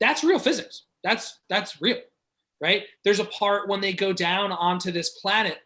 That's real physics. That's real, right? There's a part when they go down onto this planet.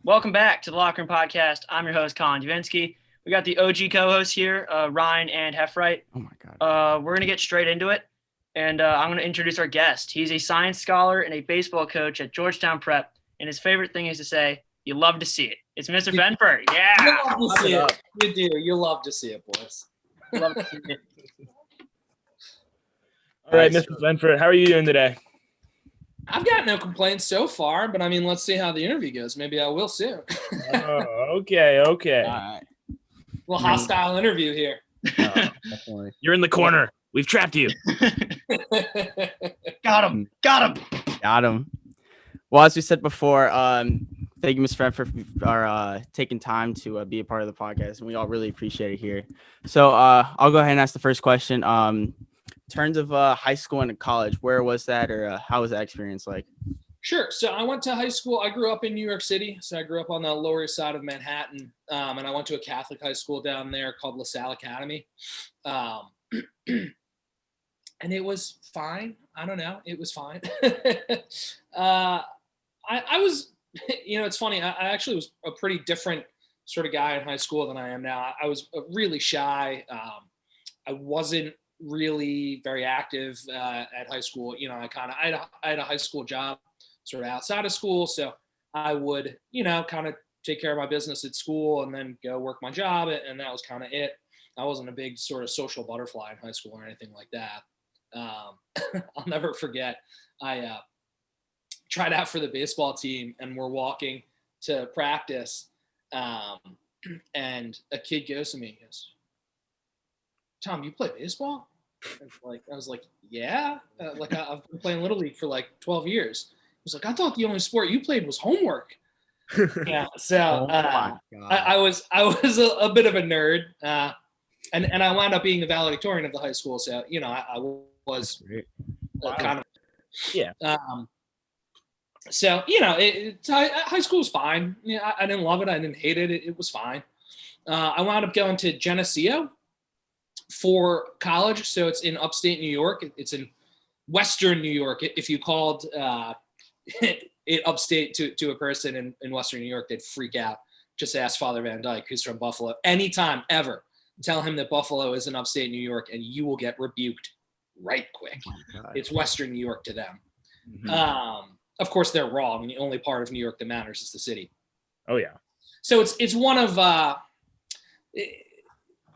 Welcome back to the Locker Room Podcast. I'm your host, Colin Javinsky. We got the OG co-hosts here, Ryan and Heffright. Oh, my God. We're going to get straight into it, and I'm going to introduce our guest. He's a science scholar and a baseball coach at Georgetown Prep, and his favorite thing is to say, you love to see it. It's Mr. Fenfert. Yeah. You love to see it. You do. You love to see it, boys. Love to see it. All right, Mr. Fenfert, how are you doing today? I've got no complaints so far, but I mean, let's see how the interview goes. Maybe I will soon. Okay. All right. Little hostile interview here. Definitely. You're in the corner. We've trapped you. Got him. Got him. Well, as we said before, thank you, Mr. Fenfert, for taking time to be a part of the podcast, and we all really appreciate it here. So I'll go ahead and ask the first question. In terms of high school and college, where was that, or how was that experience like? Sure. So I went to high school. I grew up in New York City. So I grew up on the Lower East Side of Manhattan. And I went to a Catholic high school down there called LaSalle Academy. And it was fine. I don't know. It was fine. I was, it's funny. I actually was a pretty different sort of guy in high school than I am now. I was really shy. I wasn't really very active at high school. I had a high school job sort of outside of school. So I would, kind of take care of my business at school and then go work my job. And that was kind of it. I wasn't a big sort of social butterfly in high school or anything like that. I'll never forget. I tried out for the baseball team and we're walking to practice. And a kid goes to me, he goes, "Tom, you play baseball?" I was like, yeah. I've been playing Little League for like 12 years. He was like, "I thought the only sport you played was homework." Yeah. So I was a bit of a nerd. And I wound up being the valedictorian of the high school. So, I was kind of, yeah. So, high school was fine. Yeah, I didn't love it. I didn't hate it. It was fine. I wound up going to Geneseo for college. So it's in upstate New York. It's in Western New York. If you called it upstate to a person in Western New York, they'd freak out. Just ask Father Van Dyke, who's from Buffalo. Anytime ever, tell him that Buffalo is in upstate New York and you will get rebuked right quick. Oh, it's Western New York to them. Mm-hmm. Of course, they're wrong. The only part of New York that matters is the city. Oh, yeah. So it's one of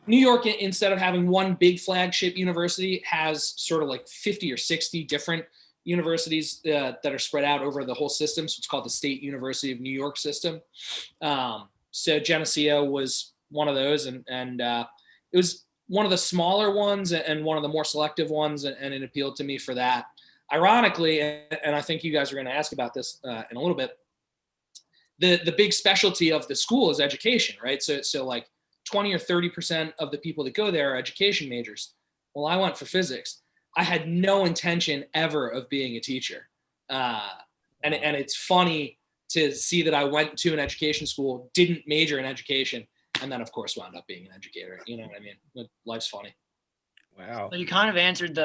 New York, instead of having one big flagship university, has sort of like 50 or 60 different universities that are spread out over the whole system. So it's called the State University of New York system. So Geneseo was one of those, and it was one of the smaller ones and one of the more selective ones, and it appealed to me for that. Ironically, and I think you guys are going to ask about this in a little bit, the big specialty of the school is education, right? So like 20 or 30% of the people that go there are education majors. Well, I went for physics. I had no intention ever of being a teacher. And it's funny to see that I went to an education school, didn't major in education, and then of course wound up being an educator. You know what I mean? Life's funny. Wow. So you kind of answered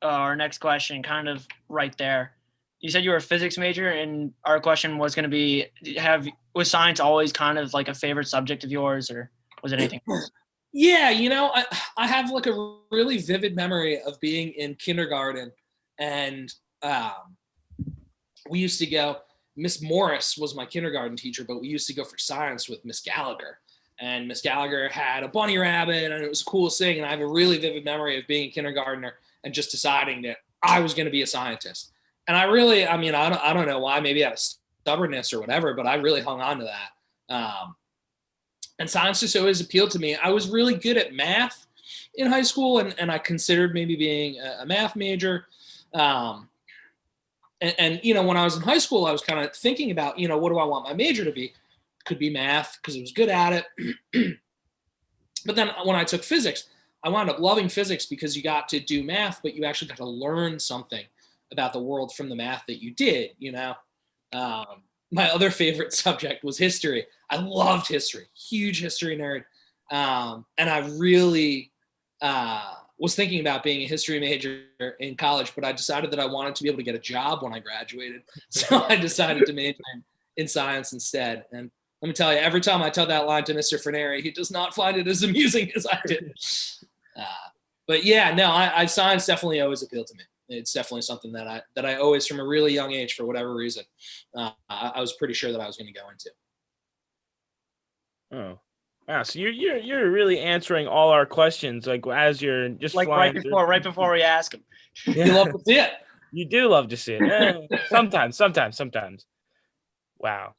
our next question kind of right there. You said you were a physics major, and our question was going to be, was science always kind of like a favorite subject of yours, or was it anything else? Yeah, I have like a really vivid memory of being in kindergarten and we used to go, Miss Morris was my kindergarten teacher, but we used to go for science with Miss Gallagher. And Miss Gallagher had a bunny rabbit, and it was the coolest thing. And I have a really vivid memory of being a kindergartner and just deciding that I was going to be a scientist. And I don't know why, maybe out of stubbornness or whatever, but I really hung on to that. And science just always appealed to me. I was really good at math in high school, and I considered maybe being a math major. And when I was in high school, I was kind of thinking about, what do I want my major to be? Could be math because I was good at it. But then when I took physics, I wound up loving physics because you got to do math, but you actually got to learn something about the world from the math that you did, My other favorite subject was history. I loved history, huge history nerd. And I really was thinking about being a history major in college, but I decided that I wanted to be able to get a job when I graduated. So I decided to major in science instead. And let me tell you, every time I tell that line to Mr. Fenfert, he does not find it as amusing as I did. But yeah, no, science definitely always appealed to me. It's definitely something that I always, from a really young age, for whatever reason, I was pretty sure that I was going to go into. Oh, wow! So you're really answering all our questions, like as you're just like flying right before we ask them. Yeah. You love to see it. You do love to see it. Sometimes. Wow,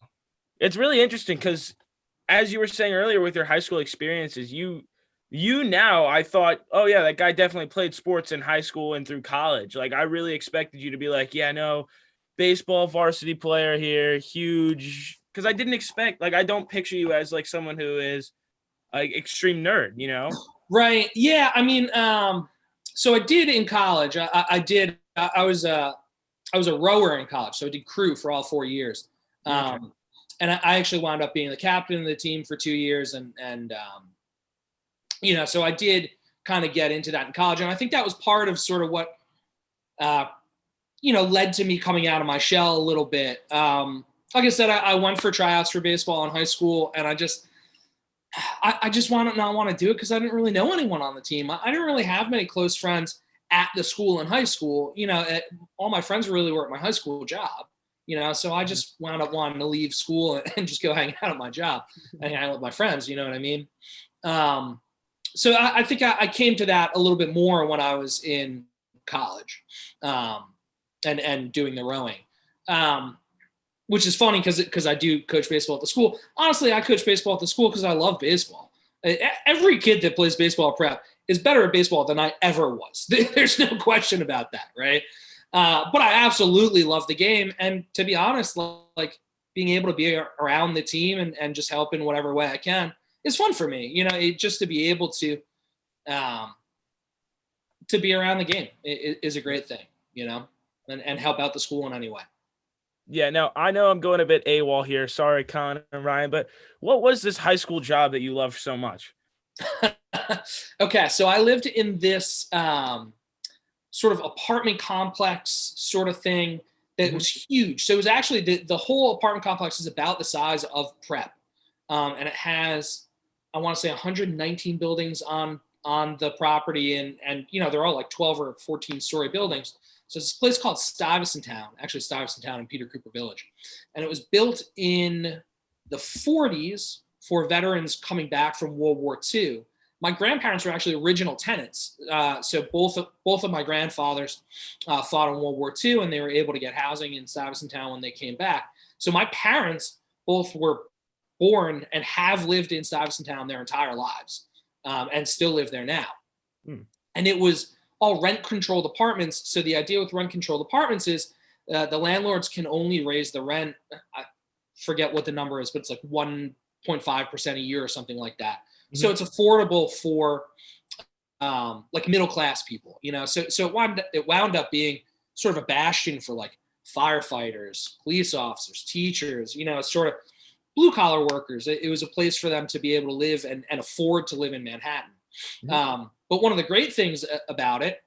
it's really interesting because, as you were saying earlier, with your high school experiences, you now, I thought, oh yeah, that guy definitely played sports in high school and through college. Like, I really expected you to be like, yeah, no, baseball varsity player here, huge. Because I didn't expect, I don't picture you as like someone who is like extreme nerd, Right. Yeah. So I did in college. I was a rower in college. So I did crew for all 4 years. Okay. And I actually wound up being the captain of the team for 2 years. So I did kind of get into that in college. And I think that was part of sort of what, led to me coming out of my shell a little bit. Like I said, I went for tryouts for baseball in high school, and I just not want to do it because I didn't really know anyone on the team. I didn't really have many close friends at the school in high school. All my friends really were at my high school job. So I just wound up wanting to leave school and just go hang out at my job, hang out with my friends. You know what I mean? So I think I came to that a little bit more when I was in college, and doing the rowing. Which is funny because I do coach baseball at the school. Honestly, I coach baseball at the school because I love baseball. Every kid that plays baseball prep is better at baseball than I ever was. There's no question about that, right? But I absolutely love the game. And to be honest, like being able to be around the team and just help in whatever way I can is fun for me. Just to be able to be around the game is a great thing, and help out the school in any way. Yeah, now I know I'm going a bit AWOL here. Sorry, Con and Ryan, but what was this high school job that you loved so much? Okay, so I lived in this sort of apartment complex sort of thing that was huge. So it was actually the whole apartment complex is about the size of Prep, and it has, I want to say, 119 buildings on the property, and they're all like 12 or 14 story buildings. So it's this place called Stuyvesant Town, actually Stuyvesant Town in Peter Cooper Village. And it was built in the 40s for veterans coming back from World War II. My grandparents were actually original tenants. So both of my grandfathers fought in World War II, and they were able to get housing in Stuyvesant Town when they came back. So my parents both were born and have lived in Stuyvesant Town their entire lives, and still live there now. And it was all rent-controlled apartments. So the idea with rent-controlled apartments is the landlords can only raise the rent. I forget what the number is, but it's like 1.5% a year or something like that. So it's affordable for like middle-class people, So it wound up being sort of a bastion for like firefighters, police officers, teachers, sort of blue-collar workers. It was a place for them to be able to live and afford to live in Manhattan. But one of the great things about it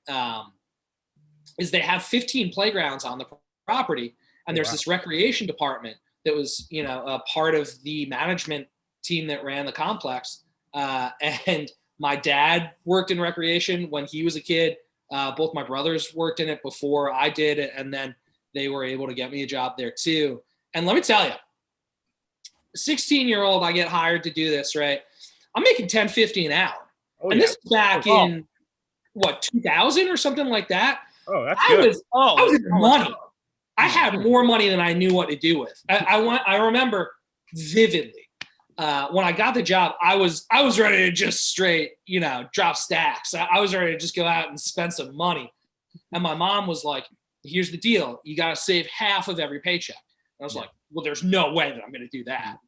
is they have 15 playgrounds on the property, and there's this recreation department that was, a part of the management team that ran the complex. And my dad worked in recreation when he was a kid. Both my brothers worked in it before I did, and then they were able to get me a job there too. And let me tell you, 16-year-old, I get hired to do this, right? I'm making $10.50 an hour. Oh, And yeah. this is back Oh. in what, 2000 or something like that. Oh, that's I good. was in the money. I Hmm. had more money than I knew what to do with. I remember vividly when I got the job, I was ready to just straight, drop stacks. I was ready to just go out and spend some money. And my mom was like, here's the deal. You got to save half of every paycheck. And I was like, well, there's no way that I'm going to do that.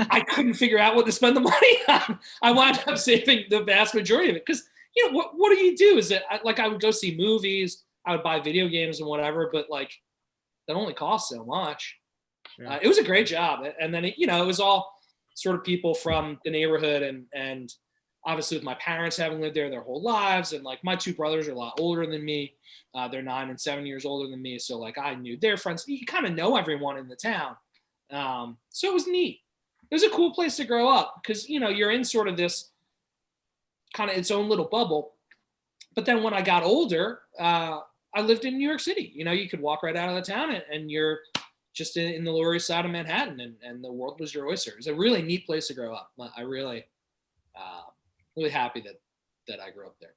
I couldn't figure out what to spend the money on. I wound up saving the vast majority of it because, what do you do? Is that I would go see movies, I would buy video games and whatever, but like that only costs so much. Yeah. It was a great job. And then, it was all sort of people from the neighborhood and obviously with my parents having lived there their whole lives. And like my two brothers are a lot older than me. They're 9 and 7 years older than me. So like I knew their friends. You kind of know everyone in the town. So it was neat. It was a cool place to grow up because, you're in sort of this kind of its own little bubble. But then when I got older, I lived in New York City. You could walk right out of the town and you're just in the Lower East Side of Manhattan and the world was your oyster. It was a really neat place to grow up. I really, really happy that I grew up there.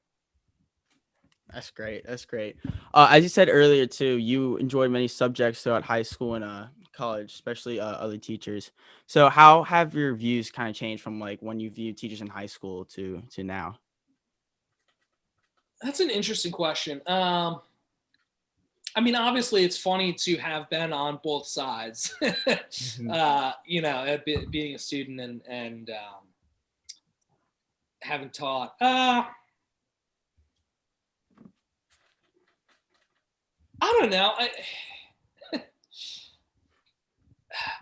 That's great. That's great. As you said earlier too, you enjoyed many subjects throughout high school and college, especially other teachers. So how have your views kind of changed from like when you viewed teachers in high school to now? That's an interesting question. Obviously it's funny to have been on both sides, being a student and having taught. I don't know.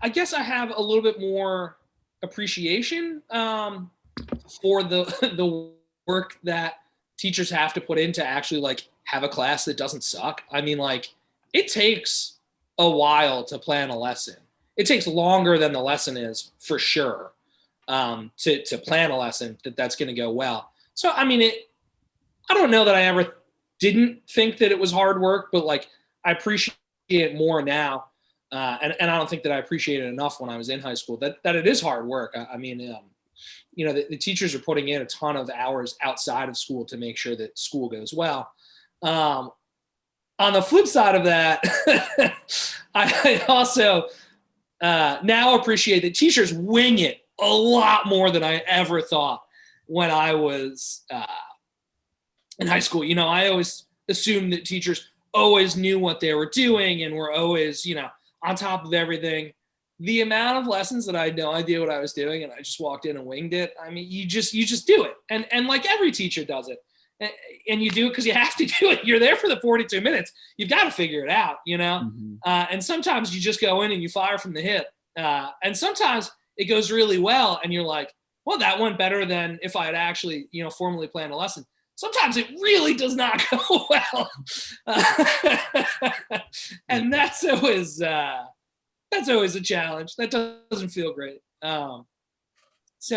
I guess I have a little bit more appreciation for the work that teachers have to put in to actually like have a class that doesn't suck. It takes a while to plan a lesson. It takes longer than the lesson is for sure to plan a lesson that's going to go well. So, I don't know that I ever didn't think that it was hard work, but like I appreciate it more now. And I don't think that I appreciated it enough when I was in high school that it is hard work. The teachers are putting in a ton of hours outside of school to make sure that school goes well. On the flip side of that, I also now appreciate that teachers wing it a lot more than I ever thought when I was in high school. I always assumed that teachers always knew what they were doing and were always, on top of everything. The amount of lessons that I had no idea what I was doing and I just walked in and winged it. You just do it. And like every teacher does it. And you do it because you have to do it. You're there for the 42 minutes. You've got to figure it out, Mm-hmm. And sometimes you just go in and you fire from the hip. And sometimes it goes really well and you're like, well, that went better than if I had actually, formally planned a lesson. Sometimes it really does not go well. And that's always a challenge. That doesn't feel great. So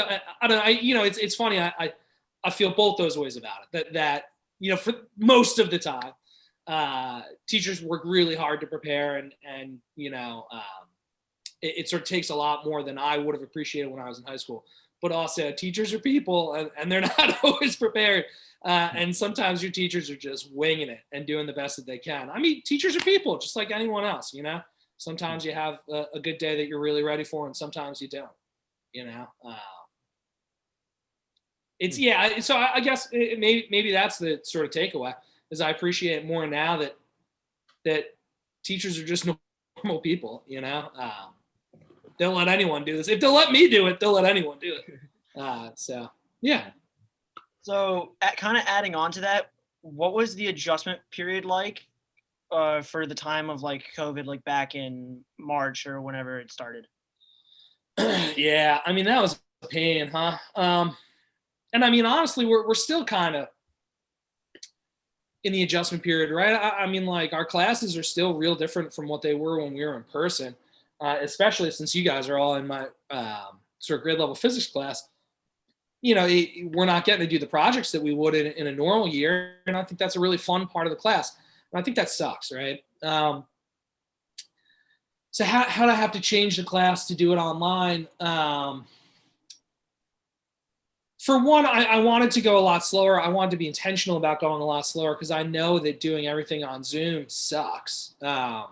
I don't know. It's funny. I feel both those ways about it. That for most of the time, teachers work really hard to prepare, and it sort of takes a lot more than I would have appreciated when I was in high school. But also, teachers are people, and they're not always prepared. And sometimes your teachers are just winging it and doing the best that they can. Teachers are people, just like anyone else. Sometimes you have a good day that you're really ready for, and sometimes you don't. So I guess maybe that's the sort of takeaway is I appreciate it more now that teachers are just normal people. They'll let anyone do this. If they'll let me do it, they'll let anyone do it. So yeah. So kind of adding on to that, what was the adjustment period like for the time of like COVID, like back in March or whenever it started? Yeah, that was a pain, huh? And honestly, we're still kind of in the adjustment period, right? Our classes are still real different from what they were when we were in person, especially since you guys are all in my sort of grade level physics class. We're not getting to do the projects that we would in a normal year. And I think that's a really fun part of the class. And I think that sucks, right? So how do I have to change the class to do it online? For one, I wanted to go a lot slower. I wanted to be intentional about going a lot slower because I know that doing everything on Zoom sucks. And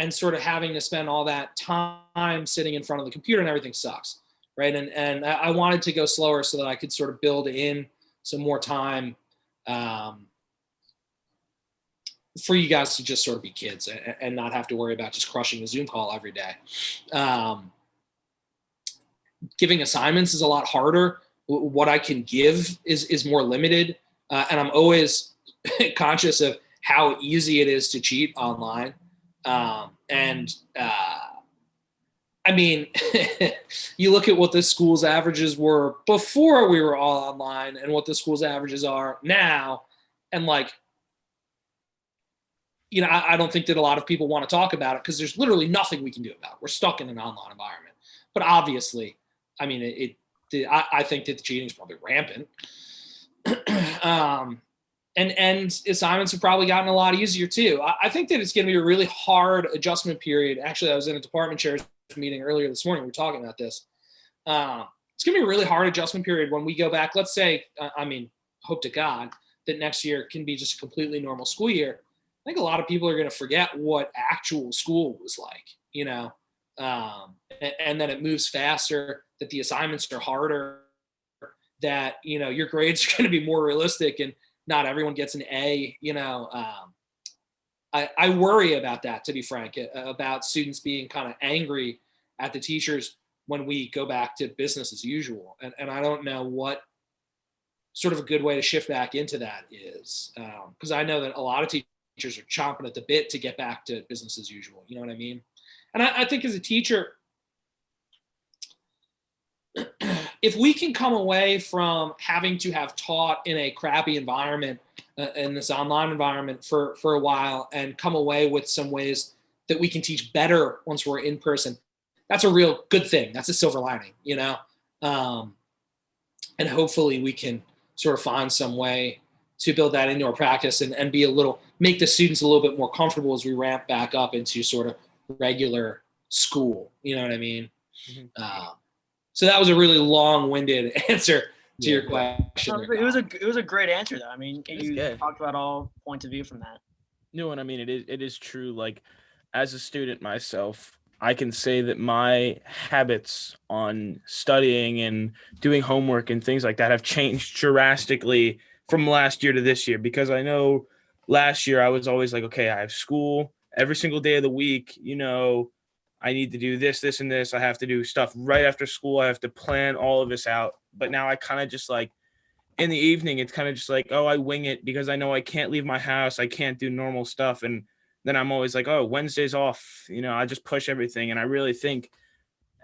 sort of having to spend all that time sitting in front of the computer and everything sucks, right? And I wanted to go slower so that I could sort of build in some more time for you guys to just sort of be kids and not have to worry about just crushing a Zoom call every day. Giving assignments is a lot harder. What I can give is more limited. And I'm always conscious of how easy it is to cheat online. I mean, you look at what the school's averages were before we were all online and what the school's averages are now. And like, you know, I don't think that a lot of people want to talk about it because there's literally nothing we can do about it. We're stuck in an online environment. But obviously, I mean, I think that the cheating is probably rampant. And assignments have probably gotten a lot easier too. I think that it's going to be a really hard adjustment period. Actually, I was in a department chair's meeting earlier this morning. We were talking about this. It's going to be a really hard adjustment period when we go back. Let's say, I mean, hope to God that next year can be just a completely normal school year. I think a lot of people are going to forget what actual school was like, you know, and that it moves faster, that the assignments are harder, that, you know, your grades are going to be more realistic and not everyone gets an A, you know. I worry about that, to be frank, about students being kind of angry at the teachers when we go back to business as usual. And I don't know what sort of a good way to shift back into that is, because I know that a lot of teachers are chomping at the bit to get back to business as usual. You know what I mean? And I think as a teacher, if we can come away from having to have taught in a crappy environment, in this online environment for a while, and come away with some ways that we can teach better once we're in person, that's a real good thing. That's a silver lining, you know? And hopefully we can sort of find some way to build that into our practice and be make the students a little bit more comfortable as we ramp back up into sort of regular school. You know what I mean? Mm-hmm. So that was a really long-winded answer to your question. No, it was a great answer though. I mean, you talked about all points of view from that. No, and I mean it is true. Like, as a student myself, I can say that my habits on studying and doing homework and things like that have changed drastically from last year to this year, because I know last year I was always like, okay, I have school every single day of the week, you know, I need to do this, this, and this. I have to do stuff right after school. I have to plan all of this out. But now I kind of just like, in the evening, it's kind of just like, oh, I wing it because I know I can't leave my house. I can't do normal stuff. And then I'm always like, oh, Wednesday's off. You know, I just push everything. And I really think,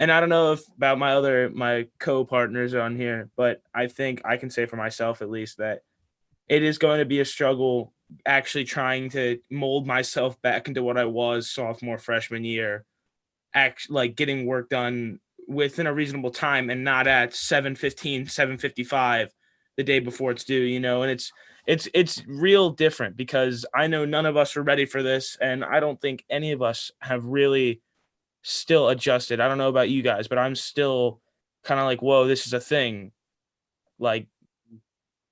and I don't know about my co-partners on here, but I think I can say for myself at least that it is going to be a struggle actually trying to mold myself back into what I was sophomore, freshman year. Like getting work done within a reasonable time and not at 7:15, 7:55 the day before it's due, you know. And it's real different because I know none of us are ready for this, and I don't think any of us have really still adjusted. I don't know about you guys, but I'm still kind of like, whoa, this is a thing. Like,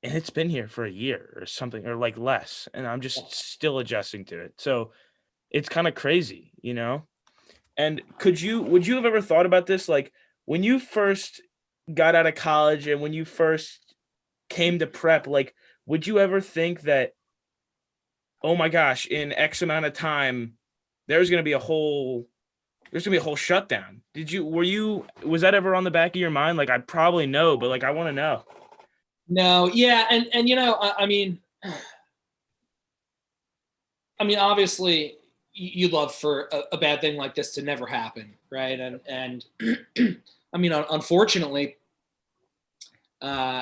and it's been here for a year or something, or like less, and I'm just still adjusting to it. So it's kind of crazy, you know. And would you have ever thought about this? Like, when you first got out of college and when you first came to prep, like, would you ever think that, oh my gosh, in X amount of time, there's going to be a whole shutdown? Was that ever on the back of your mind? Like, I probably know, but like, I want to know. No. Yeah. And, you know, I mean, obviously, you'd love for a bad thing like this to never happen, right? And I mean, unfortunately,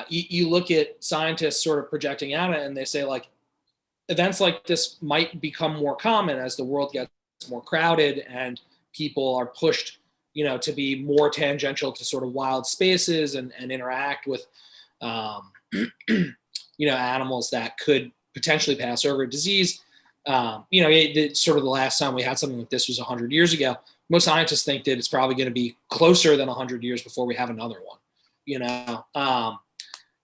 you look at scientists sort of projecting out it, and they say like events like this might become more common as the world gets more crowded and people are pushed, you know, to be more tangential to sort of wild spaces and interact with, you know, animals that could potentially pass over disease. Sort of the last time we had something like this was 100 years ago. Most scientists think that it's probably going to be closer than 100 years before we have another one,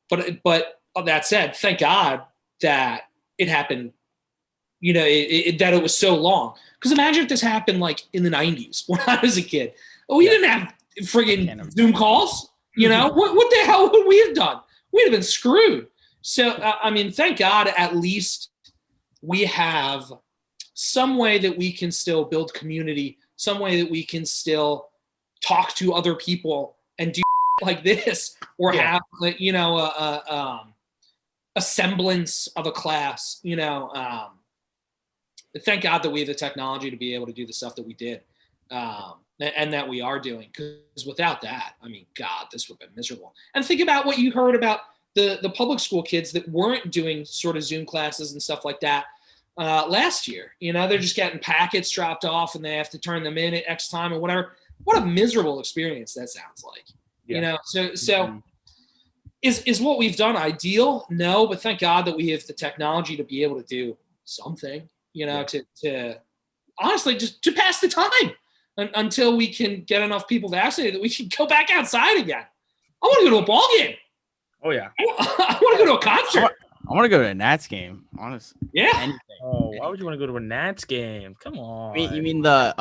But that said, thank God that it happened, that it was so long. Because imagine if this happened like in the 90s when I was a kid. We didn't have friggin' Zoom calls. What the hell would we have done? We'd have been screwed. So, thank God at least we have some way that we can still build community, some way that we can still talk to other people and do like this, or have a semblance of a class. Thank God that we have the technology to be able to do the stuff that we did, and that we are doing. Because without that, God, this would have been miserable. And think about what you heard about the public school kids that weren't doing sort of Zoom classes and stuff like that last year. They're just getting packets dropped off and they have to turn them in at X time or whatever. What a miserable experience that sounds like. So is what we've done ideal? No, but thank God that we have the technology to be able to do something, to honestly just to pass the time until we can get enough people vaccinated that we can go back outside again. I want to go to a ball game. Oh yeah. I want to go to a concert. I want to go to a Nats game, honestly. Yeah. Anything. Oh, why would you want to go to a Nats game? Come on. You mean the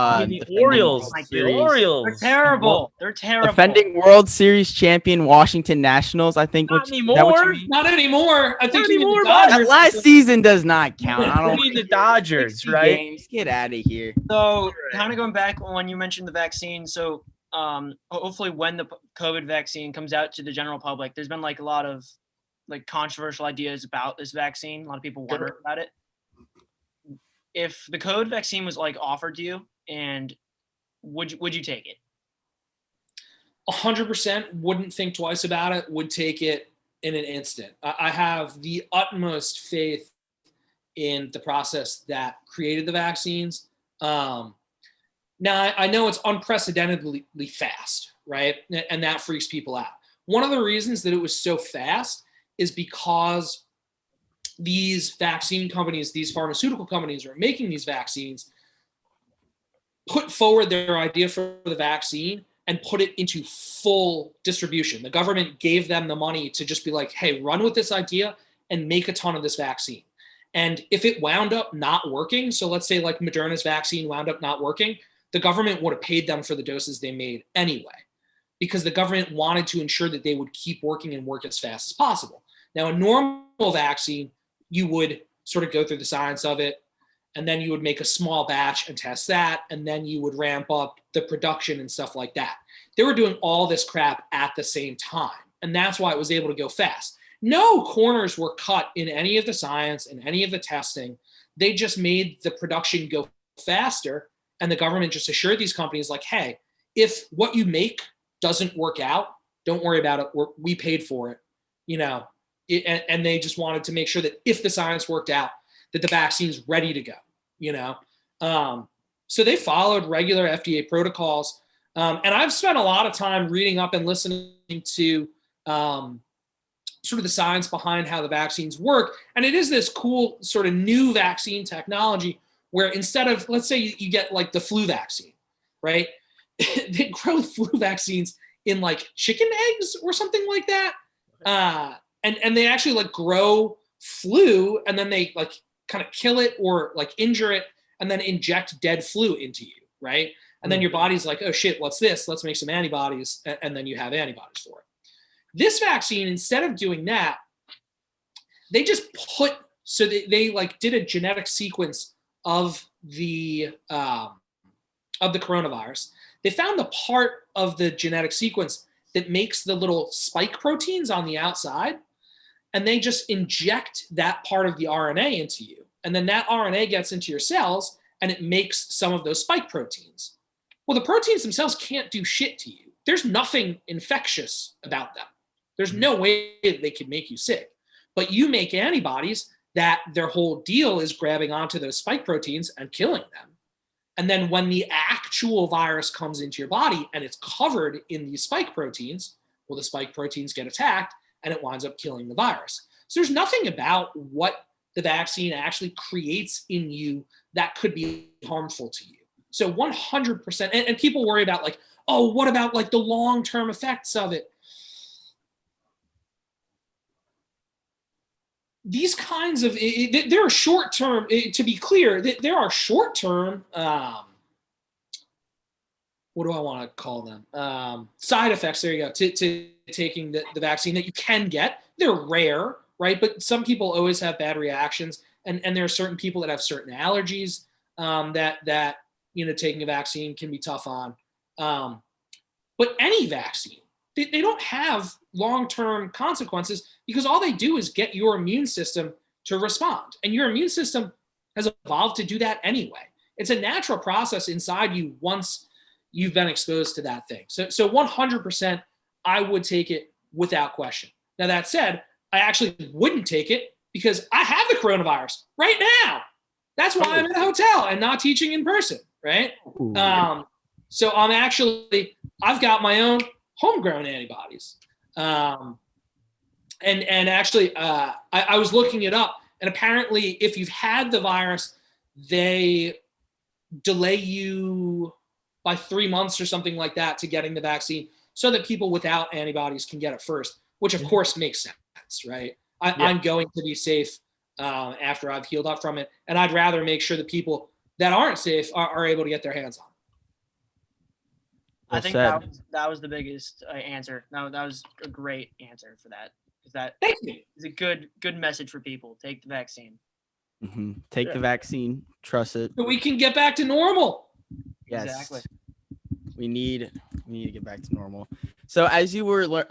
Orioles? The Orioles. They're terrible. They're terrible. Defending World Series champion Washington Nationals, I think. Not anymore. Not anymore. I think Not you mean anymore, the Dodgers. That last season does not count. I don't You mean the Dodgers, right? Games. Get out of here. So kind of going back when you mentioned the vaccine. So hopefully when the COVID vaccine comes out to the general public, there's been like a lot of like controversial ideas about this vaccine. A lot of people wonder about it. If the COVID vaccine was like offered to you, and would you take it? 100% wouldn't think twice about it. Would take it in an instant. I have the utmost faith in the process that created the vaccines. Now I know it's unprecedentedly fast, right? And that freaks people out. One of the reasons that it was so fast is because these vaccine companies, these pharmaceutical companies are making these vaccines, put forward their idea for the vaccine and put it into full distribution. The government gave them the money to just be like, hey, run with this idea and make a ton of this vaccine. And if it wound up not working, so let's say like Moderna's vaccine wound up not working, the government would have paid them for the doses they made anyway, because the government wanted to ensure that they would keep working and work as fast as possible. Now, a normal vaccine, you would sort of go through the science of it, and then you would make a small batch and test that, and then you would ramp up the production and stuff like that. They were doing all this crap at the same time, and that's why it was able to go fast. No corners were cut in any of the science and any of the testing. They just made the production go faster, and the government just assured these companies like, hey, if what you make doesn't work out, don't worry about it. We paid for it, and they just wanted to make sure that if the science worked out, that the vaccine's ready to go, So they followed regular FDA protocols. And I've spent a lot of time reading up and listening to sort of the science behind how the vaccines work. And it is this cool sort of new vaccine technology where instead of, let's say you get like the flu vaccine, right? They grow flu vaccines in like chicken eggs or something like that. And they actually like grow flu, and then they like kind of kill it or like injure it and then inject dead flu into you, right? And then your body's like, oh shit, what's this? Let's make some antibodies, and then you have antibodies for it. This vaccine, instead of doing that, they just they like did a genetic sequence of the coronavirus. They found the part of the genetic sequence that makes the little spike proteins on the outside, and they just inject that part of the RNA into you. And then that RNA gets into your cells and it makes some of those spike proteins. Well, the proteins themselves can't do shit to you. There's nothing infectious about them. There's no way that they could make you sick. But you make antibodies that their whole deal is grabbing onto those spike proteins and killing them. And then when the actual virus comes into your body and it's covered in these spike proteins, well, the spike proteins get attacked and it winds up killing the virus. So there's nothing about what the vaccine actually creates in you that could be harmful to you. So 100%, and people worry about like, oh, what about like the long-term effects of it? These kinds of, there are short-term, to be clear, there are short-term, what do I want to call them? Side effects, there you go, to taking the vaccine that you can get. They're rare, right? But some people always have bad reactions. And there are certain people that have certain allergies that taking a vaccine can be tough on. But any vaccine, they don't have long-term consequences because all they do is get your immune system to respond. And your immune system has evolved to do that anyway. It's a natural process inside you once you've been exposed to that thing. So 100%, I would take it without question. Now, that said, I actually wouldn't take it because I have the coronavirus right now. That's why I'm in a hotel and not teaching in person, right? So I've got my own homegrown antibodies. And actually, I was looking it up, and apparently if you've had the virus, they delay you by 3 months or something like that to getting the vaccine so that people without antibodies can get it first, which of course makes sense, right? I'm going to be safe after I've healed up from it, and I'd rather make sure that people that aren't safe are able to get their hands on it. I think that was the biggest answer. That was a great answer for that. Thank you. Is a good message for people. Take the vaccine. Mm-hmm. Take the vaccine. Trust it. So we can get back to normal. Yes. Exactly. We need to get back to normal. So as you were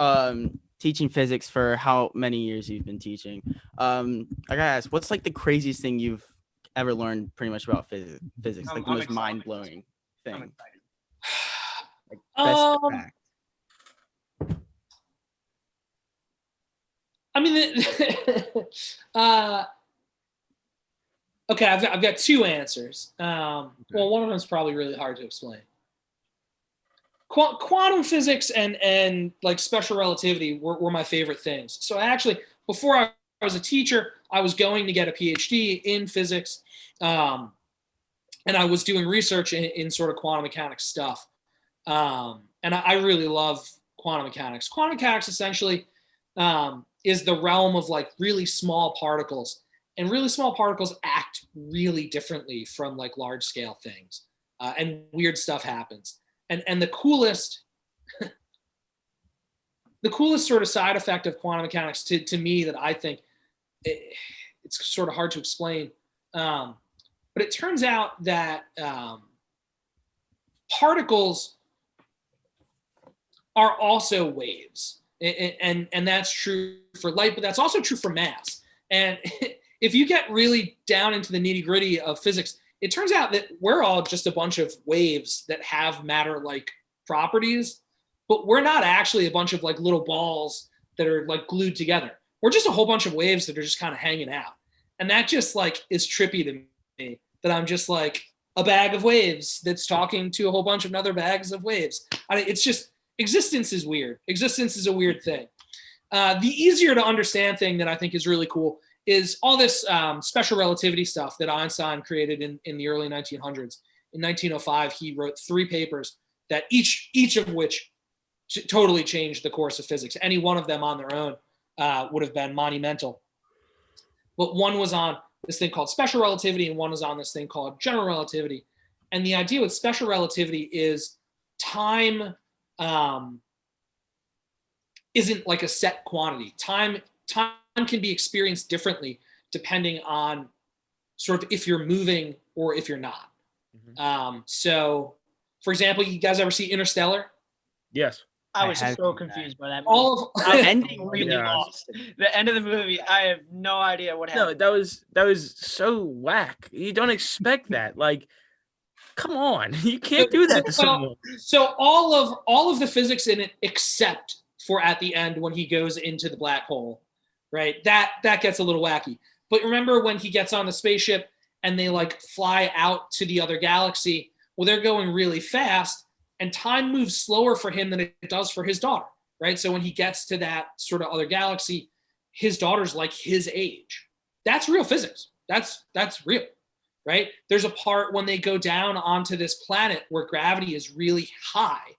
teaching physics for how many years you've been teaching, I gotta ask, what's like the craziest thing you've ever learned pretty much about physics? Like the most mind-blowing thing. I'm excited. Like best fact. I mean, okay, I've got two answers. Well, one of them is probably really hard to explain. Quantum physics and like special relativity were my favorite things. So before I was a teacher, I was going to get a PhD in physics, and I was doing research in sort of quantum mechanics stuff. And I really love quantum mechanics. Quantum mechanics essentially is the realm of like really small particles, and really small particles act really differently from like large scale things, and weird stuff happens. And the coolest sort of side effect of quantum mechanics to me that I think it's sort of hard to explain, but it turns out that particles are also waves, and that's true for light, but that's also true for mass. And if you get really down into the nitty gritty of physics, it turns out that we're all just a bunch of waves that have matter-like properties, but we're not actually a bunch of like little balls that are like glued together. We're just a whole bunch of waves that are just kind of hanging out. And that just like is trippy to me, that I'm just like a bag of waves that's talking to a whole bunch of other bags of waves. It's just, existence is weird. Existence is a weird thing. The easier to understand thing that I think is really cool is all this special relativity stuff that Einstein created in the early 1900s. In 1905, he wrote 3 papers that each of which totally changed the course of physics. Any one of them on their own would have been monumental. But one was on this thing called special relativity, and one was on this thing called general relativity. And the idea with special relativity is time isn't like a set quantity. Time can be experienced differently depending on sort of if you're moving or if you're not. Mm-hmm. So, for example, you guys ever see Interstellar? Yes. I was so confused by that movie. All of the ending really lost. The end of the movie, I have no idea what happened. No, that was so whack. You don't expect that. Like, come on, you can't do that to someone. So all of the physics in it, except for at the end when he goes into the black hole, right? That gets a little wacky. But remember when he gets on the spaceship and they like fly out to the other galaxy? Well, they're going really fast, and time moves slower for him than it does for his daughter, right? So when he gets to that sort of other galaxy, his daughter's like his age. That's real physics. That's real, right? There's a part when they go down onto this planet where gravity is really high.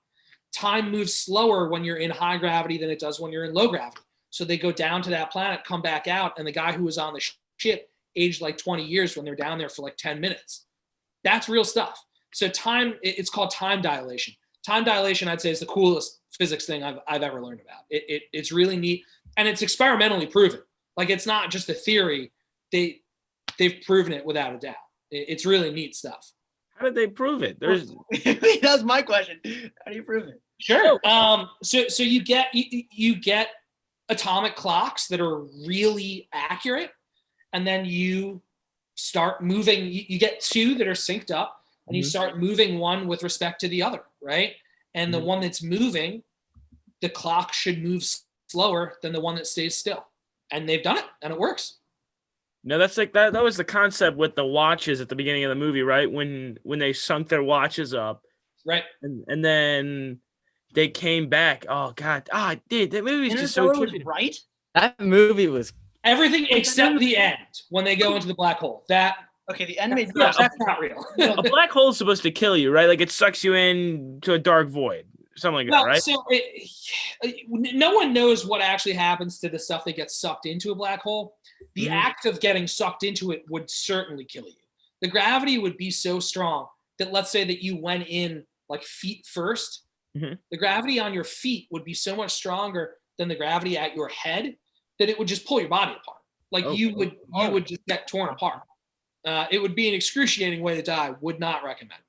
Time moves slower when you're in high gravity than it does when you're in low gravity. So they go down to that planet, come back out, and the guy who was on the ship aged like 20 years when they're down there for like 10 minutes. That's real stuff. So time, it's called time dilation. Time dilation, I'd say, is the coolest physics thing I've ever learned about. It's really neat, and it's experimentally proven. Like, it's not just a theory. They've proven it without a doubt. It's really neat stuff. How did they prove it? That's my question. How do you prove it? Sure. So you get atomic clocks that are really accurate, and then you start moving. You get two that are synced up, and you start moving one with respect to the other, right? And the one that's moving, the clock should move slower than the one that stays still. And they've done it, and it works. No, that's like that. That was the concept with the watches at the beginning of the movie, right? When they sunk their watches up, right? And then they came back. Oh God, dude, that movie is just so trippy. Right? That movie was everything except the end when they go into the black hole. That okay? The end made that's not real. A black hole is supposed to kill you, right? Like it sucks you into a dark void, something like that, right? So no one knows what actually happens to the stuff that gets sucked into a black hole. The act of getting sucked into it would certainly kill you. The gravity would be so strong that, let's say that you went in like feet first, the gravity on your feet would be so much stronger than the gravity at your head that it would just pull your body apart. Like you would just get torn apart. It would be an excruciating way to die. Would not recommend.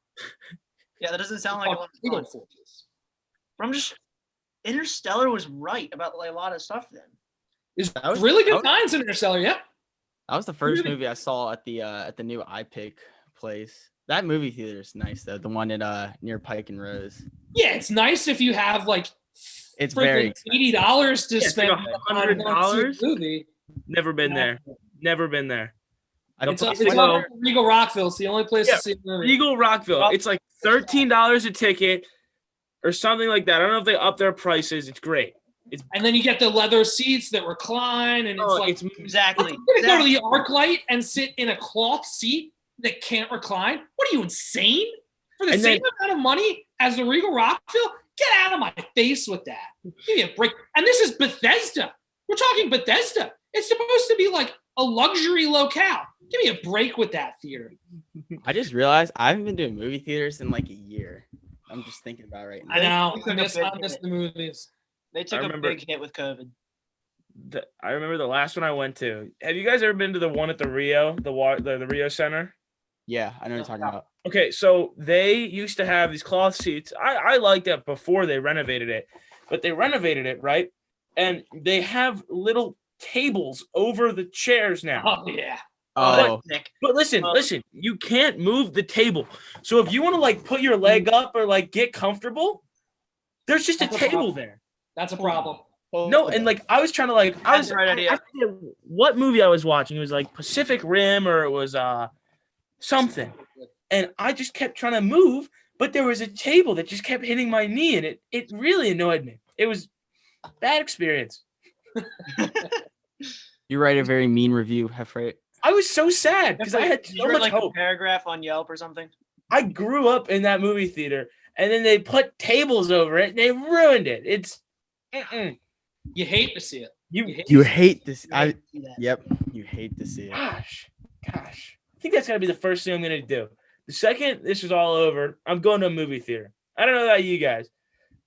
Yeah, that doesn't sound like a lot of fun. But I'm just Interstellar was right about like a lot of stuff then. It's really good times in Interstellar, yeah. That was the first movie I saw at the new iPic place. That movie theater is nice though. The one at near Pike and Rose. Yeah, it's nice if you have like it's very $80 to spend on $100 movie. Never been there. Never been there. I don't. It's like Regal Rockville. It's the only place to see the movie. Regal Rockville. It's like $13 a ticket or something like that. I don't know if they up their prices. It's great. And then you get the leather seats that recline, and it's exactly. You're gonna go to the ArcLight and sit in a cloth seat that can't recline. What are you, insane? For the same amount of money as the Regal Rockville? Get out of my face with that. Give me a break. And this is Bethesda. We're talking Bethesda. It's supposed to be like a luxury locale. Give me a break with that theater. I just realized I haven't been doing movie theaters in like a year. I'm just thinking about it right now. I know. I miss the movies. They took a big hit with COVID. I remember the last one I went to. Have you guys ever been to the one at the Rio, the Rio Center? Yeah, I know what you're talking about. Okay, so they used to have these cloth seats. I liked that before they renovated it, but they renovated it, right? And they have little tables over the chairs now. Oh, yeah. But listen, you can't move the table. So if you want to like put your leg up or like get comfortable, there's just a table there. That's a problem. No, and like I was trying to like I forget what movie I was watching. It was like Pacific Rim or it was something. And I just kept trying to move, but there was a table that just kept hitting my knee, and it really annoyed me. It was a bad experience. You write a very mean review, Fenfert. I was so sad because I had so much hope. A paragraph on Yelp or something. I grew up in that movie theater, and then they put tables over it, and they ruined it. It's you hate to see it. You hate to see it. Yep, you hate to see it. Gosh, I think that's gotta be the first thing I'm gonna do. The second this is all over, I'm going to a movie theater. I don't know about you guys,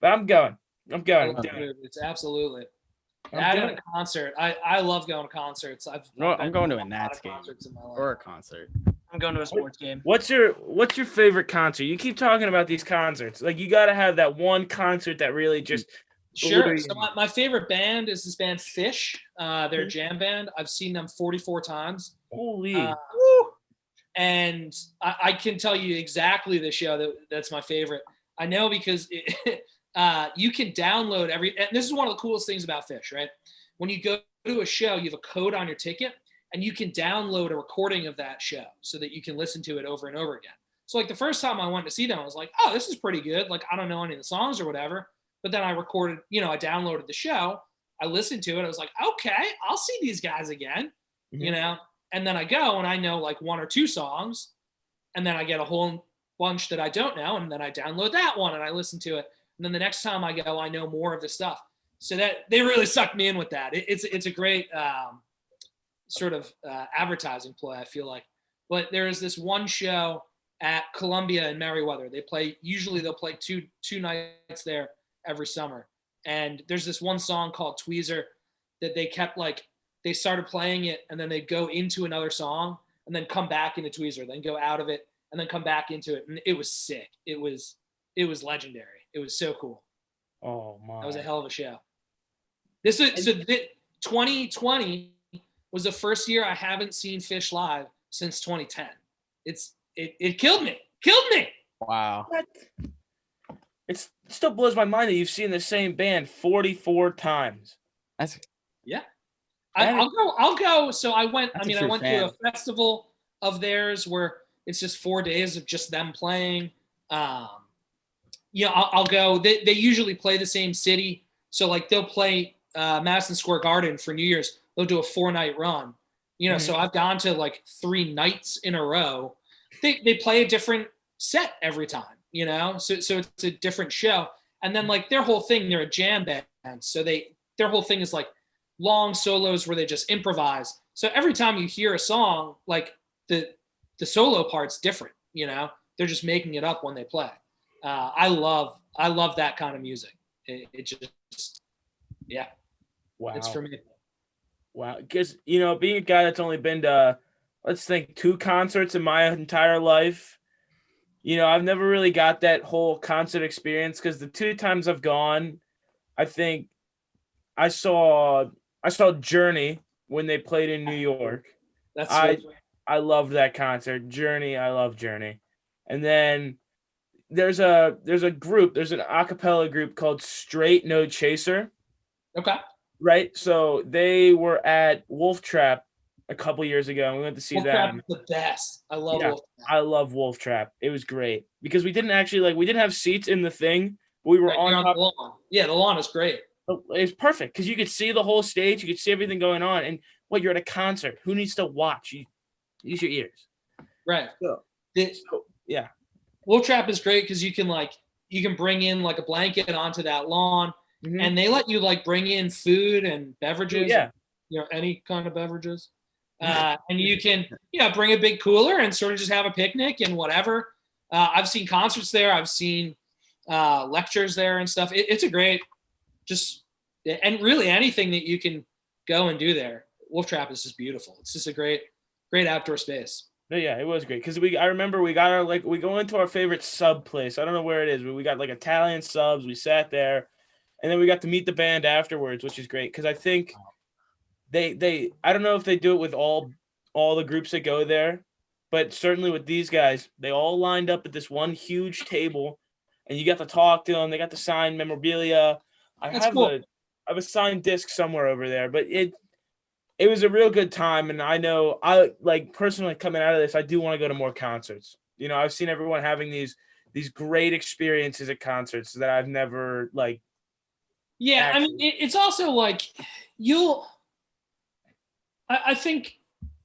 but I'm going. It's absolutely. That and a concert. I love going to concerts. I'm going to a Nats game or a concert. I'm going to a sports game. What's your favorite concert? You keep talking about these concerts. Like you got to have that one concert that really just. Sure. So my favorite band is this band Fish. They're a jam band. I've seen them 44 times. Holy. And I can tell you exactly the show that's my favorite. I know because you can download and this is one of the coolest things about Fish, right? When you go to a show, you have a code on your ticket and you can download a recording of that show so that you can listen to it over and over again. So like the first time I went to see them, I was like, oh, this is pretty good. Like, I don't know any of the songs or whatever, but then I recorded, I downloaded the show. I listened to it. I was like, okay, I'll see these guys again, And then I go and I know like 1 or 2 songs, and then I get a whole bunch that I don't know, and then I download that one and I listen to it. And then the next time I go, I know more of the stuff. So that they really sucked me in with that. It's a great sort of advertising ploy, I feel like. But there is this one show at Columbia in Merriweather. They'll play two nights there every summer. And there's this one song called Tweezer that they started playing it, and then they'd go into another song and then come back into Tweezer, then go out of it and then come back into it. And it was sick. It was legendary. It was so cool. Oh my. That was a hell of a show. 2020 was the first year I haven't seen Fish live since 2010. It killed me. Wow. What? It still blows my mind that you've seen the same band 44 times. That's I'll go. So I went fan. to a festival of theirs where it's just 4 days of just them playing. I'll go. They usually play the same city. So like they'll play Madison Square Garden for New Year's. They'll do a 4-night run. So I've gone to like 3 nights in a row. They play a different set every time, so it's a different show. And then like their whole thing, they're a jam band. So their whole thing is like long solos where they just improvise. So every time you hear a song, like the solo part's different, they're just making it up when they play. I love that kind of music. It just, yeah. Wow. It's for me. Wow. Because, being a guy that's only been to, let's think, 2 concerts in my entire life, I've never really got that whole concert experience, because the 2 times I've gone, I think I saw Journey when they played in New York. I loved that concert. Journey, I love Journey. And then there's an a cappella group called Straight No Chaser. Okay. Right? So they were at Wolf Trap a couple years ago, and we went to see Wolf them. Trap is the best. I love Wolf Trap. I love Wolf Trap. It was great because we didn't have seats in the thing, but we were on top. The lawn. Yeah, the lawn is great. It's perfect because you could see the whole stage, you could see everything going on, and you're at a concert. Who needs to watch? You use your ears. Right. Yeah. Wolf Trap is great because you can bring in like a blanket onto that lawn, and they let you like bring in food and beverages. Yeah. Any kind of beverages. And you can, bring a big cooler and sort of just have a picnic and whatever. I've seen concerts there. I've seen lectures there and stuff. It's a great, and really anything that you can go and do there. Wolf Trap is just beautiful. It's just a great outdoor space. Yeah, it was great because I remember we got we go into our favorite sub place. I don't know where it is, but we got like Italian subs. We sat there, and then we got to meet the band afterwards, which is great because I think I don't know if they do it with all the groups that go there, but certainly with these guys, they all lined up at this one huge table, and you got to talk to them. They got to sign memorabilia. I have a signed disc somewhere over there, but it was a real good time. And I know I like personally coming out of this, I do want to go to more concerts. I've seen everyone having these great experiences at concerts that I've never like. Yeah. I mean, it's also like I think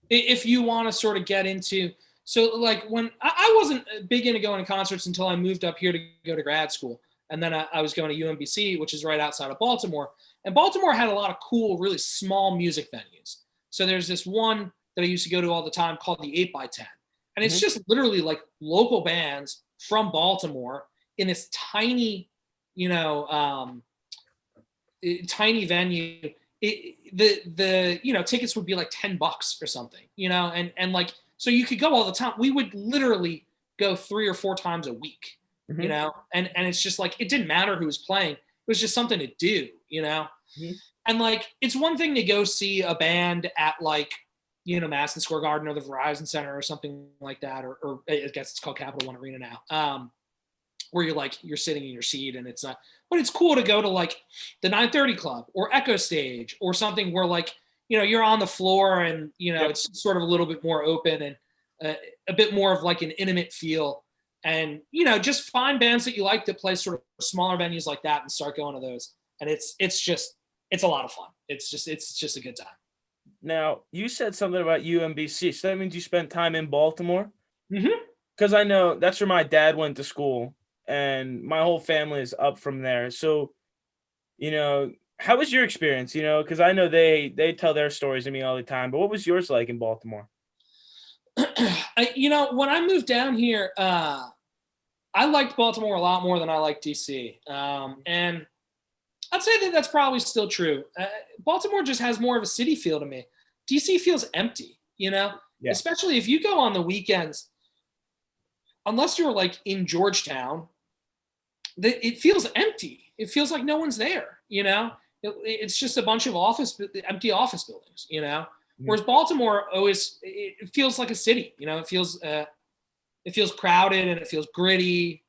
if you want to sort of get into, so like when I wasn't big into going to concerts until I moved up here to go to grad school. And then I was going to UMBC, which is right outside of Baltimore. And Baltimore had a lot of cool, really small music venues. So there's this one that I used to go to all the time called the 8x10. And it's just literally like local bands from Baltimore in this tiny, tiny venue. The tickets would be like $10 or something, and like, so you could go all the time. We would literally go 3 or 4 times a week. And it's just like, it didn't matter who was playing. It was just something to do, And like, it's one thing to go see a band at like, Madison Square Garden or the Verizon Center or something like that, or I guess it's called Capital One Arena now, where you're sitting in your seat and it's not, but it's cool to go to like the 930 Club or Echo Stage or something where like, you're on the floor and, it's sort of a little bit more open and a bit more of like an intimate feel. And, just find bands that you like that play sort of smaller venues like that and start going to those. And it's a lot of fun. It's just a good time. Now, you said something about UMBC, so that means you spent time in Baltimore? Mhm. Because I know that's where my dad went to school, and my whole family is up from there. So, how was your experience? Because I know they tell their stories to me all the time, but what was yours like in Baltimore? When I moved down here, I liked Baltimore a lot more than I liked DC. And I'd say that that's probably still true. Baltimore just has more of a city feel to me. DC feels empty, Yeah. especially if you go on the weekends, unless you're like in Georgetown, it feels empty. It feels like no one's there, it's just a bunch of empty office buildings. Whereas Baltimore always, it feels like a city, it feels crowded and it feels gritty.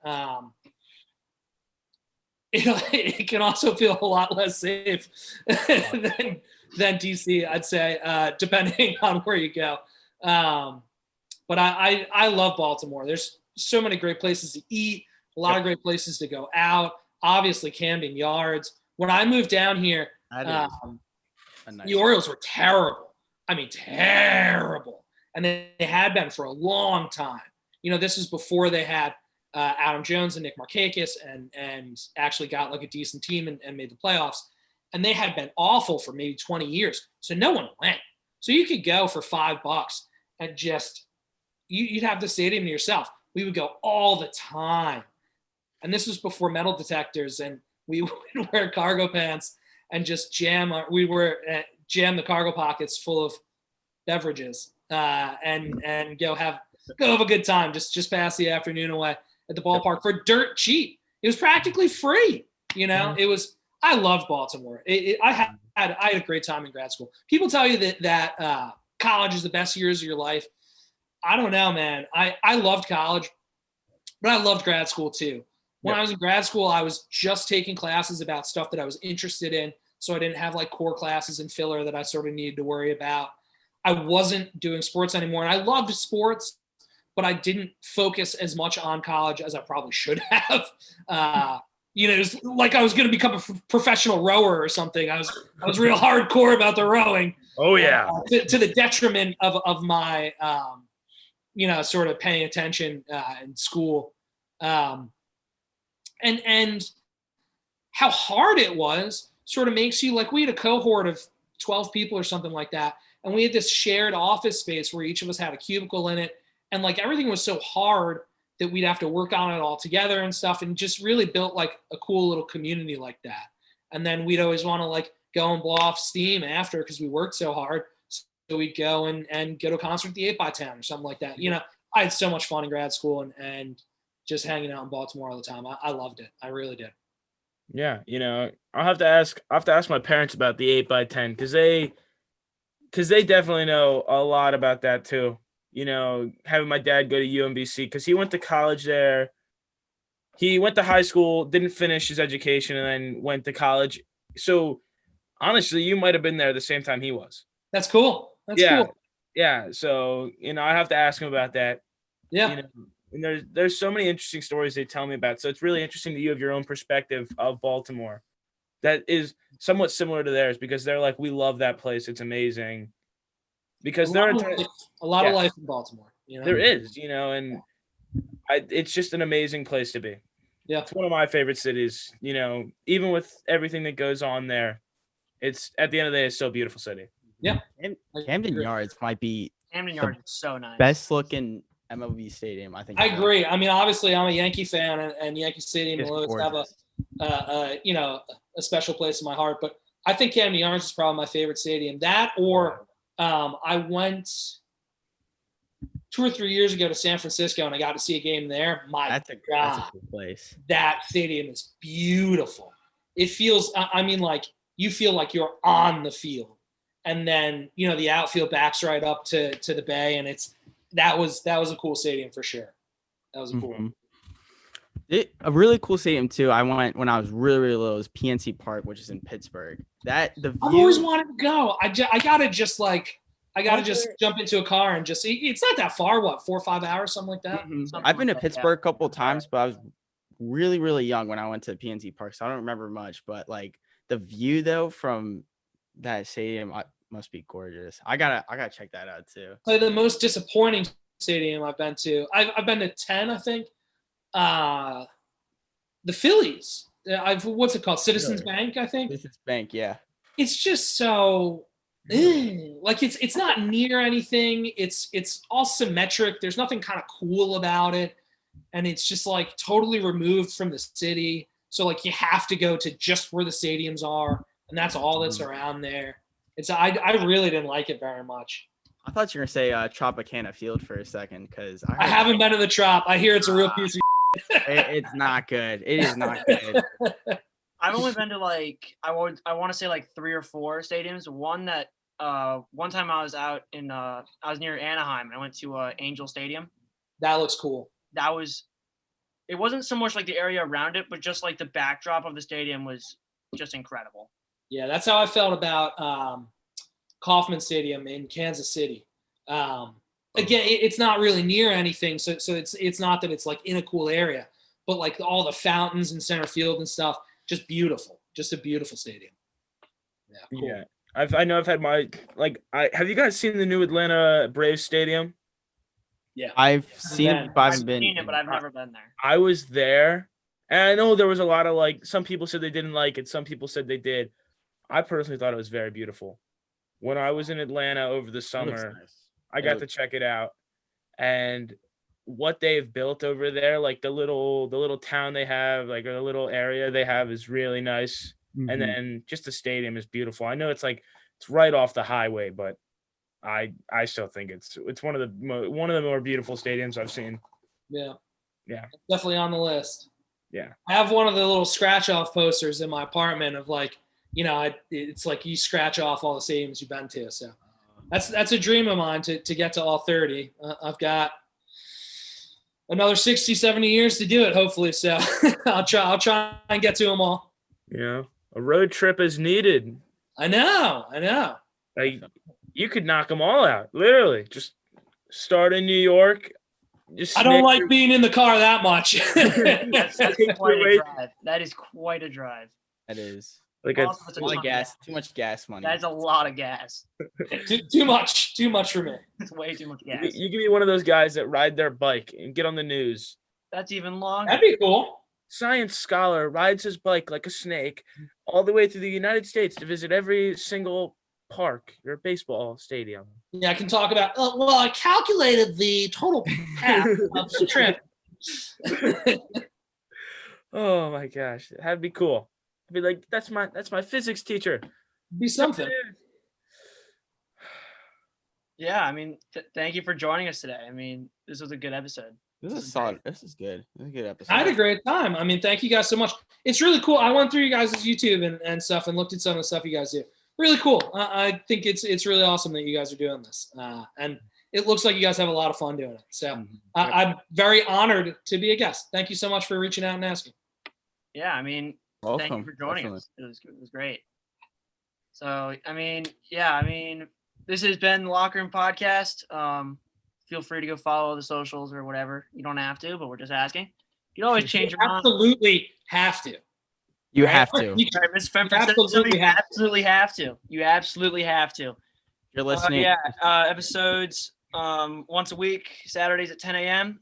It can also feel a lot less safe than DC, I'd say, depending on where you go. But I love Baltimore. There's so many great places to eat, a lot of great places to go out. Obviously, Camden Yards. When I moved down here, Nice the Orioles were terrible. I mean, terrible. And they had been for a long time. This was before they had Adam Jones and Nick Markakis and actually got like a decent team and made the playoffs. And they had been awful for maybe 20 years. So no one went. So you could go for $5 and just, you'd have the stadium to yourself. We would go all the time. And this was before metal detectors, and we would wear cargo pants and just jam the cargo pockets full of beverages and go have a good time. Just pass the afternoon away at the ballpark for dirt cheap. It was practically free. It was. I loved Baltimore. I had a great time in grad school. People tell you that college is the best years of your life. I don't know, man. I loved college, but I loved grad school too. When I was in grad school, I was just taking classes about stuff that I was interested in. So I didn't have like core classes and filler that I sort of needed to worry about. I wasn't doing sports anymore. And I loved sports, but I didn't focus as much on college as I probably should have. It was like I was going to become a professional rower or something. I was real hardcore about the rowing. Oh yeah. To the detriment of my, sort of paying attention in school. And how hard it was sort of makes you like, we had a cohort of 12 people or something like that. And we had this shared office space where each of us had a cubicle in it. And like everything was so hard that we'd have to work on it all together and stuff, and just really built like a cool little community like that. And then we'd always want to like go and blow off steam after because we worked so hard. So we'd go and go to a concert at the 8x10 or something like that. I had so much fun in grad school and just hanging out in Baltimore all the time. I loved it. I really did. Yeah, I'll have to ask my parents about the 8x10 because they definitely know a lot about that too. Having my dad go to UMBC because he went to college there. He went to high school, didn't finish his education, and then went to college. So honestly, you might have been there the same time he was. That's cool. That's cool. Yeah. So, I have to ask him about that. Yeah. And there's so many interesting stories they tell me about. So it's really interesting that you have your own perspective of Baltimore that is somewhat similar to theirs because they're like, we love that place. It's amazing. Because a lot of life in Baltimore. There is, and it's just an amazing place to be. Yeah. It's one of my favorite cities, even with everything that goes on there. It's at the end of the day, it's still a beautiful city. Yeah. Camden Yards might be Camden Yards is so nice. Best looking MLB stadium, I think. I agree. I mean, obviously, I'm a Yankee fan, and Yankee Stadium will always have a special place in my heart. But I think Camden Yards is probably my favorite stadium. That or I went 2 or 3 years ago to San Francisco, and I got to see a game there. That's a cool place. That stadium is beautiful. It feels, like you feel like you're on the field, and then the outfield backs right up to the bay, and that was a cool stadium for sure. That was cool. A really cool stadium too. I went when I was really, really little. It was PNC Park, which is in Pittsburgh. I've always wanted to go. I gotta just jump into a car and just. It's not that far. What, 4 or 5 hours, something like that. I've been to Pittsburgh a couple of times, but I was really, really young when I went to PNC Park, so I don't remember much. But like the view though from that stadium, must be gorgeous. I gotta check that out too. Probably the most disappointing stadium I've been to. I've been to 10, I think. The Phillies. What's it called? Citizens Really? Bank, I think. This is Bank, yeah. It's just so like it's not near anything. It's all symmetric. There's nothing kind of cool about it, and it's just like totally removed from the city. So like you have to go to just where the stadiums are, and that's all that's around there. I really didn't like it very much. I thought you were gonna say Tropicana Field for a second because I haven't been to the Trop. I hear it's a real piece of it's not good. It is not good. I've only been to like I want to say like 3 or 4 stadiums. One that one time I was out in I was near Anaheim and I went to Angel Stadium. That looks cool. It wasn't so much like the area around it, but just like the backdrop of the stadium was just incredible. Yeah, that's how I felt about Kauffman Stadium in Kansas City. Again, it's not really near anything, so it's not that it's like in a cool area, but like all the fountains in center field and stuff, just beautiful, just a beautiful stadium. Yeah, cool. Yeah, I know I've had my have you guys seen the new Atlanta Braves stadium? Yeah, I've seen it, but I haven't been. Seen it, but I've never been there. I was there, and I know there was a lot of like some people said they didn't like it, some people said they did. I personally thought it was very beautiful. When I was in Atlanta over the summer, Nice. I got to check it out, and what they've built over there, like the little town they have, like the little area they have, is really nice. Mhm. And then just the stadium is beautiful. I know it's right off the highway, but I still think it's one of the more beautiful stadiums I've seen. yeah, Yeah, definitely on the list. yeah. I have one of the little scratch off posters in my apartment of like, it's like you scratch off all the stadiums you've been to. So that's a dream of mine to get to all 30. I've got another 60, 70 years to do it, hopefully. So I'll try and get to them all. Yeah, a road trip is needed. I know. Like, you could knock them all out, literally. Just start in New York. I don't like being in the car that much. That's quite a drive. That is quite a drive. That is. Like Also, A it's a lot ton of of gas. Too much gas money. That's a lot of gas. too much for me. It's way too much gas. you give me one of those guys that ride their bike and get on the news. That's even longer. That'd be cool. Science scholar rides his bike like a snake all the way through the United States to visit every single park or baseball stadium. Yeah, I can talk about. Well, I calculated the total path of the trip. Oh my gosh, that'd be cool. I'd be like, that's my physics teacher. Be something. Yeah, I mean, thank you for joining us today. I mean, this was a good episode. This is solid. This is good. This is a good episode. I had a great time. I mean, thank you guys so much. It's really cool. I went through you guys' YouTube and stuff and looked at some of the stuff you guys do. Really cool. I think it's really awesome that you guys are doing this. And it looks like you guys have a lot of fun doing it. So I'm very honored to be a guest. Thank you so much for reaching out and asking. Yeah, I mean, Welcome. thank you for joining Definitely. us. It was great. So, I mean, this has been the Locker Room Podcast. Feel free to go follow the socials or whatever. You don't have to, but we're just asking. You can always change your mind. Absolutely have to. You have to. You Sorry, Mr. Fenfert said something. You absolutely have to. You absolutely have to. You're listening. Episodes once a week, Saturdays at 10 a.m.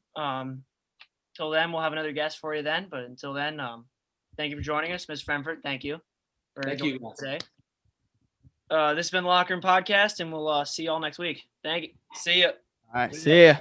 Till then, we'll have another guest for you then. But until then, thank you for joining us, Mr. Fenfert. Thank you. Thank you Today. This has been the Locker Room Podcast, and we'll see you all next week. Thank you. See ya. All right. See ya.